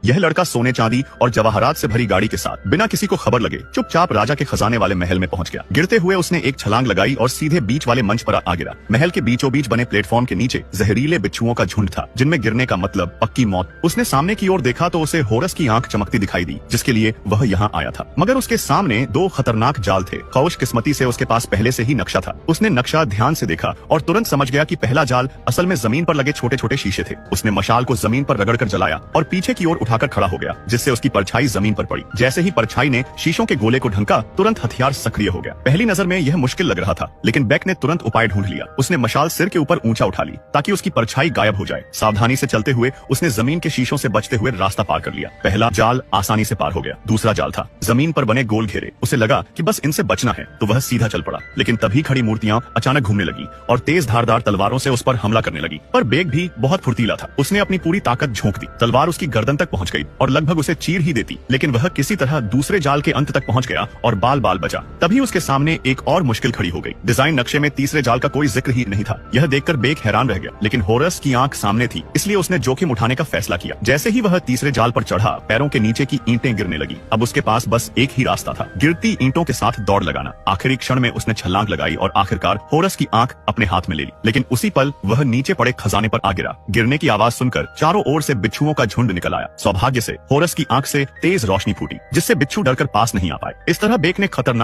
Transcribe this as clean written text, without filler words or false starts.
यह लड़का सोने चांदी और जवाहरात से भरी गाड़ी के साथ बिना किसी को खबर लगे चुपचाप राजा के खजाने वाले महल में पहुंच गया। गिरते हुए उसने एक छलांग लगाई और सीधे बीच वाले मंच पर आ गिरा। महल के बीचों बीच बने प्लेटफॉर्म के नीचे जहरीले बिच्छुओं का झुंड था, जिनमें गिरने का मतलब पक्की मौत। उसने सामने की ओर देखा तो उसे होरस की आंख चमकती दिखाई दी, जिसके लिए वह यहाँ आया था। मगर उसके सामने दो खतरनाक जाल थे। खुशकिस्मती से उसके पास पहले से ही नक्शा था। उसने नक्शा ध्यान से देखा और तुरंत समझ गया कि पहला जाल असल में जमीन पर लगे छोटे छोटे शीशे थे। उसने मशाल को जमीन पर रगड़कर जलाया और पीछे की ओर उठाकर खड़ा हो गया, जिससे उसकी परछाई जमीन पर पड़ी। जैसे ही परछाई ने शीशों के गोले को ढंका, तुरंत हथियार सक्रिय हो गया। पहली नजर में यह मुश्किल लग रहा था, लेकिन बेक ने तुरंत उपाय ढूंढ लिया। उसने मशाल सिर के ऊपर ऊंचा उठा ली ताकि उसकी परछाई गायब हो जाए। सावधानी से चलते हुए उसने जमीन के शीशों से बचते हुए रास्ता पार कर लिया। पहला जाल आसानी से पार हो गया। दूसरा जाल था जमीन पर बने गोल घेरे। उसे लगा कि बस इनसे बचना है, तो वह सीधा चल पड़ा। लेकिन तभी खड़ी मूर्तियां अचानक घूमने लगी और तेज धारदार तलवारों से उस पर हमला करने लगी। पर बेग भी बहुत फुर्तीला था। उसने अपनी पूरी ताकत झोंक दी। तलवार उसकी गर्दन तक पहुंच गई और लगभग उसे चीर ही देती, लेकिन वह किसी तरह दूसरे जाल के अंत तक पहुंच गया और बाल बाल बचा। तभी उसके सामने एक और मुश्किल खड़ी हो गई। डिजाइन नक्शे में तीसरे जाल का कोई जिक्र ही नहीं था। यह देखकर बेग हैरान रह गया, लेकिन होरस की आंख सामने थी, इसलिए उसने जोखिम उठाने का फैसला किया। जैसे ही वह तीसरे जाल पर चढ़ा, पैरों के नीचे की ईंटें गिरने लगी। अब उसके पास बस एक ही रास्ता था, गिरती ईंटों के साथ दौड़ लगाना। आखिरी क्षण में उसने छलांग लगाई और आखिरकार होरस की आंख अपने हाथ में ले ली। लेकिन उसी पल वह नीचे पड़े खजाने पर आ गिरा। गिरने की आवाज सुनकर चारों ओर से बिच्छुओं का झुंड निकल आया। सौभाग्य से होरस की आंख से तेज रोशनी फूटी, जिससे बिच्छू डरकर पास नहीं आ पाए। इस तरह बेक ने खतरनाक